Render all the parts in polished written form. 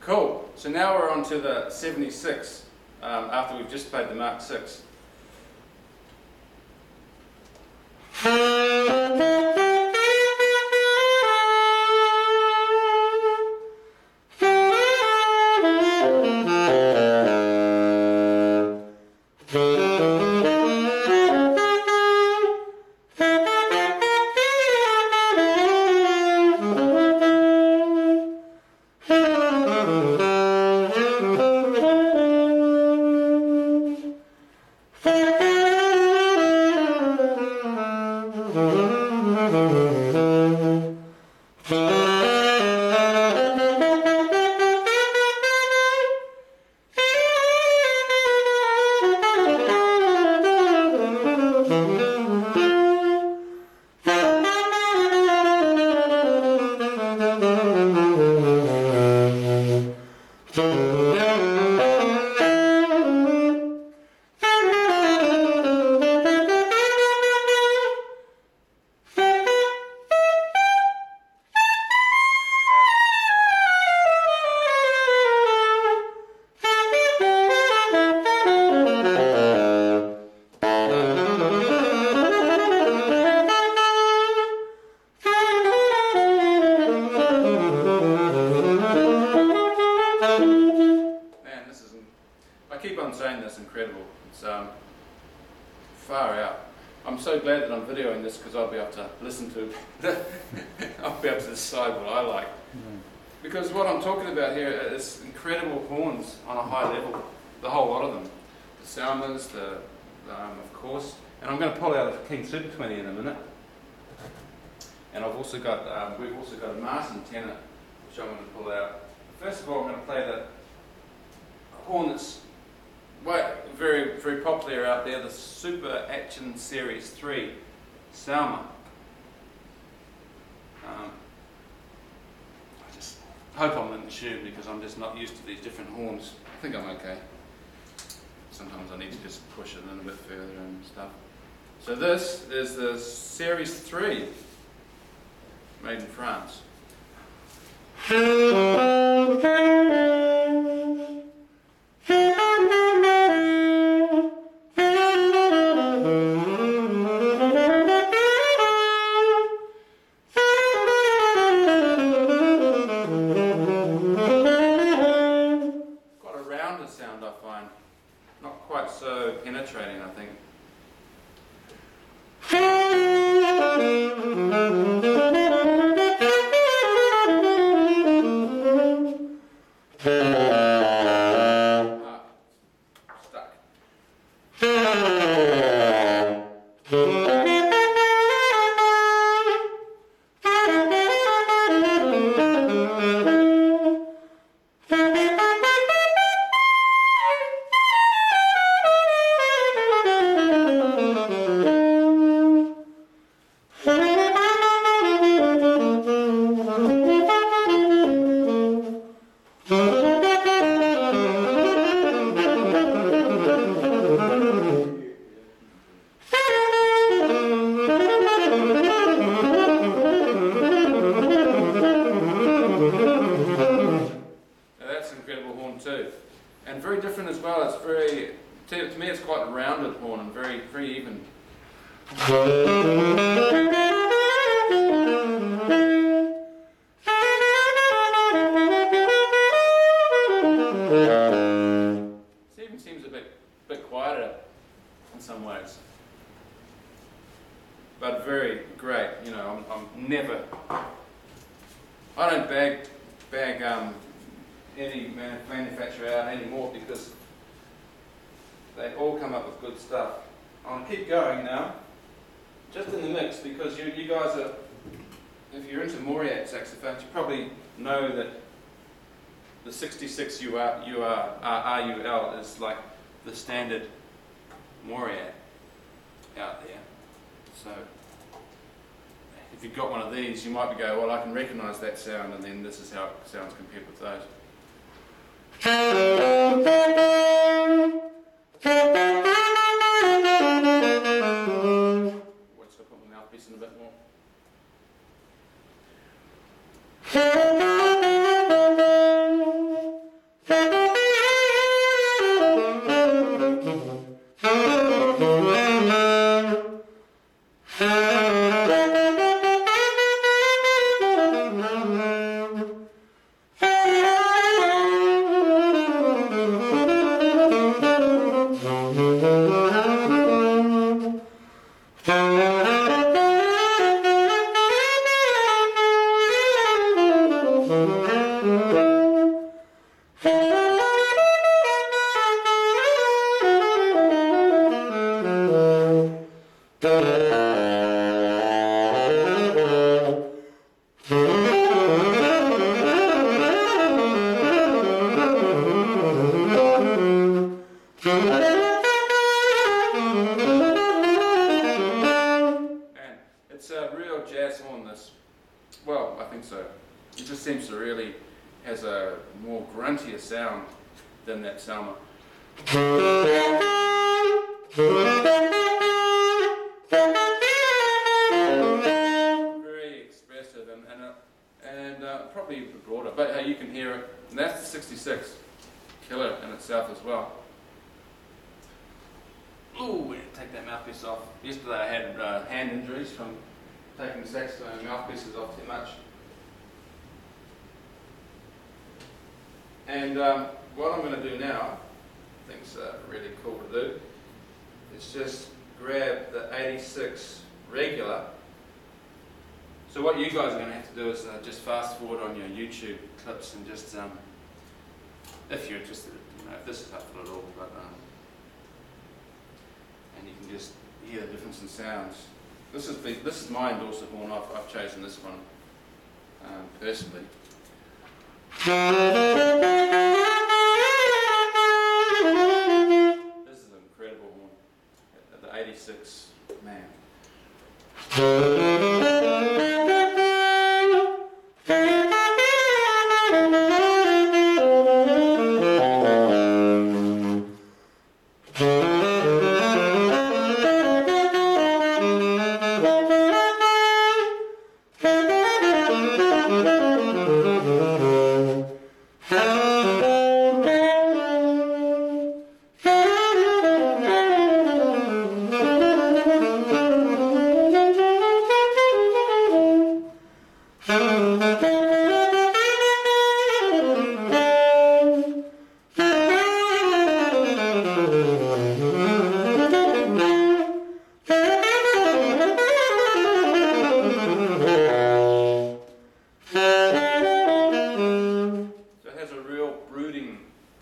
Cool. So now we're on to the 76, after we've just played the Mark 6. I keep on saying this, incredible. It's far out. I'm so glad that I'm videoing this because I'll be able to listen to I'll be able to decide what I like. Because what I'm talking about here is incredible horns on a high level, the whole lot of them. The Selmers, of course, and I'm going to pull out a King Super 20 in a minute. And I've also got, we've also got a Martin tenor, which I'm going to pull out. First of all, I'm going to play the horn that's very, very popular out there, the Super Action Series 3 Selmer. I just hope I'm in the tune because I'm just not used to these different horns. I think I'm okay. Sometimes I need to just push it in a bit further and stuff. So this is the Series 3, made in France. Sound I find, not quite so penetrating, I think. Stuck. Too, and very different as well. It's very, to me, it's quite a rounded horn and very, very even. It even seems a bit quieter in some ways, but very great. You know, I'm never. I don't bag any manufacturer out anymore because they all come up with good stuff. I'll keep going now, just in the mix, because you guys are, if you're into Mauriat saxophones, you probably know that the 66UL is like the standard Mauriat out there. So if you've got one of these, you might be going, well, I can recognise that sound, and then this is how it sounds compared with those. What's to put my mouthpiece in a bit more? And it's a real jazz horn, this. Well, I think so. It just seems to really has a more gruntier sound than that Selmer. Very expressive and probably broader, but hey, you can hear it. And that's the 66, killer in itself as well. Ooh, we need to take that mouthpiece off. Yesterday I had hand injuries from taking the saxophone mouthpieces off too much. And what I'm going to do now, I think it's really cool to do, is just grab the 86 regular. So what you guys are going to have to do is just fast forward on your YouTube clips and just, if you're interested, if this is helpful at all, but and you can just hear the difference in sounds. This is my endorser horn. I've chosen this one personally. This is an incredible horn. The 86, man.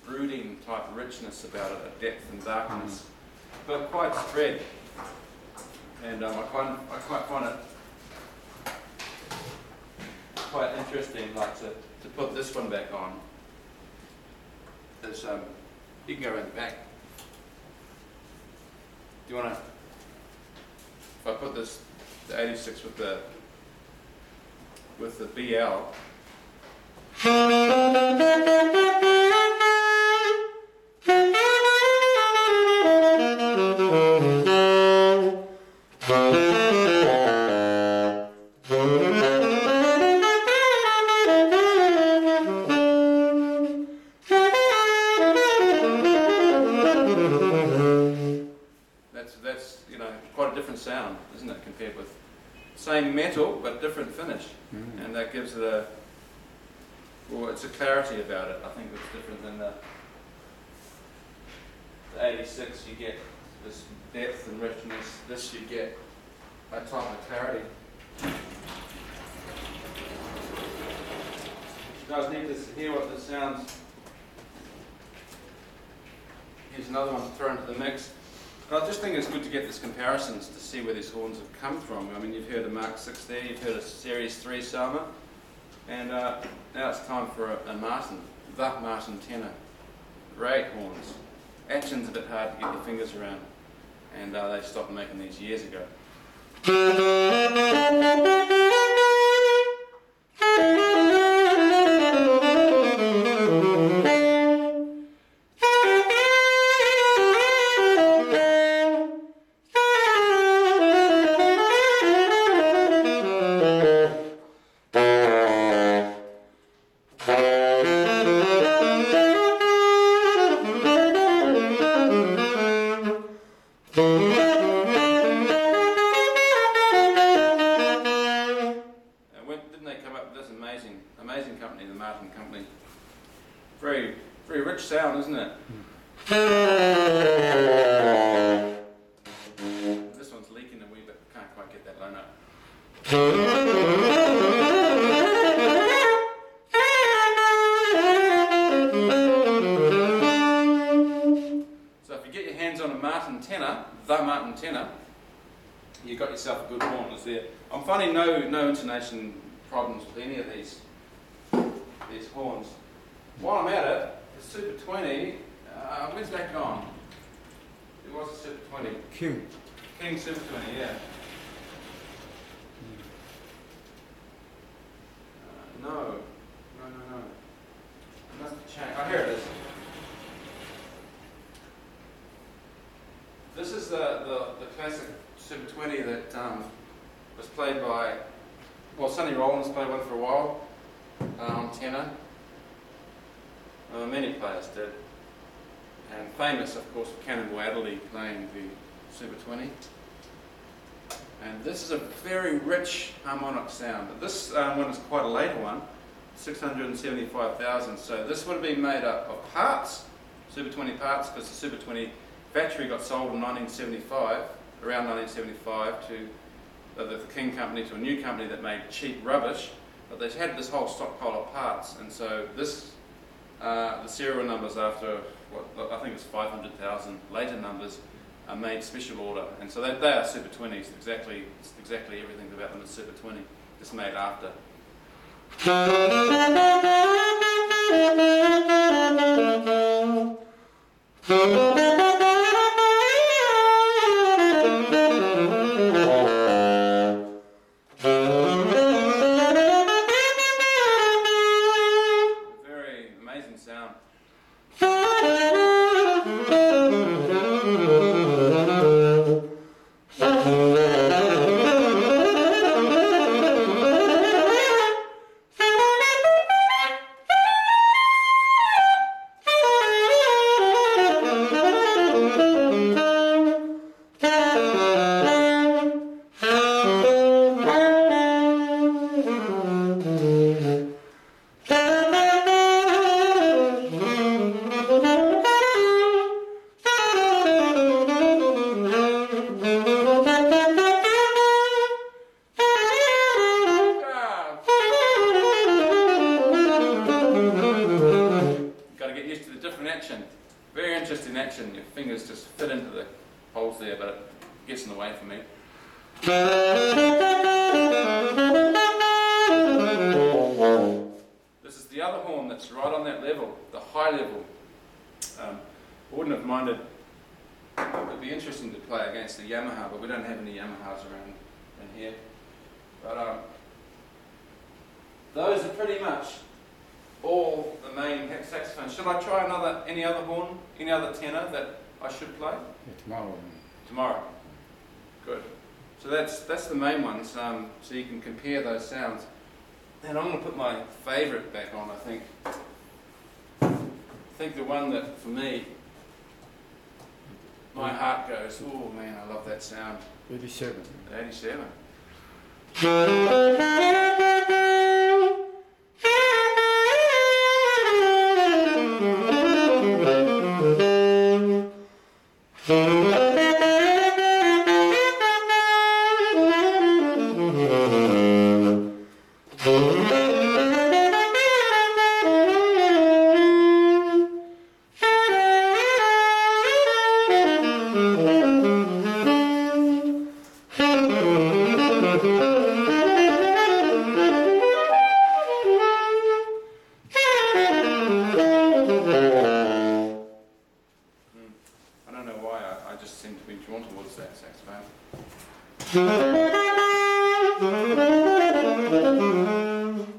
brooding type richness about it, a depth and darkness, but quite spread. And I quite find it quite interesting, like to put this one back on. There's you can go around the back. Do you want to? If I put this, the 86 with the BL. That's quite a different sound, isn't it, compared with same metal but different finish, and that gives it it's a clarity about it. I think it's different than the 86. You get this depth and richness. This you get a type of clarity. You guys need to hear what this sounds. Here's another one to throw into the mix. But I just think it's good to get these comparisons to see where these horns have come from. I mean, you've heard a Mark 6 there, you've heard a Series 3 Selmer, and now it's time for a Martin, the Martin tenor. Great horns. Action's a bit hard to get your fingers around, and they stopped making these years ago. Amazing company, the Martin company. Very, very rich sound, isn't it? This one's leaking a wee bit. Can't quite get that low note. So if you get your hands on a Martin tenor, the Martin tenor, you've got yourself a good horn. It's there. I'm finding no intonation problems with any of these horns. While I'm at it, the Super 20, where's that gone? It was a Super 20. King. King Super 20, yeah. No. It must have changed. Oh, here it is. This is the classic Super 20 that was played by, well, Sonny Rollins played one for a while on tenor. Many players did. And famous, of course, for Cannonball Adderley playing the Super 20. And this is a very rich harmonic sound. But this one is quite a later one, 675,000. So this would have been made up of parts, Super 20 parts, because the Super 20 factory got sold in 1975, around 1975, to the King company, to a new company that made cheap rubbish. But they had this whole stockpile of parts, and so this, the serial numbers after what I think it's 500,000 later numbers are made special order, and so they are Super 20s. Exactly everything about them is Super 20, just made after. Very amazing sound. Very interesting action. Your fingers just fit into the holes there, but it gets in the way for me. This is the other horn that's right on that level, the high level. I wouldn't have minded. It would be interesting to play against the Yamaha, but we don't have any Yamahas around in here. But those are pretty much all the main saxophones. Should I try any other horn, any other tenor that I should play? Yeah, tomorrow. Tomorrow. Good. So that's the main ones, so you can compare those sounds. And I'm going to put my favourite back on, I think. I think the one that, for me, my heart goes, oh man, I love that sound. 87. 87.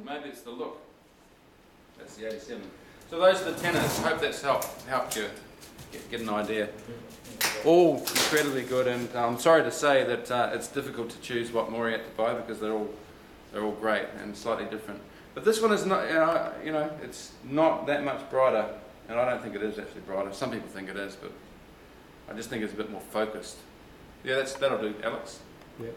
Maybe it's the look. That's the 87. So those are the tenors. I hope that's helped you get an idea. All incredibly good, and I'm sorry to say that it's difficult to choose what Mauriat to buy because they're all great and slightly different. But this one is not, it's not that much brighter, and I don't think it is actually brighter. Some people think it is, but I just think it's a bit more focused. Yeah, that'll do, Alex. Yeah.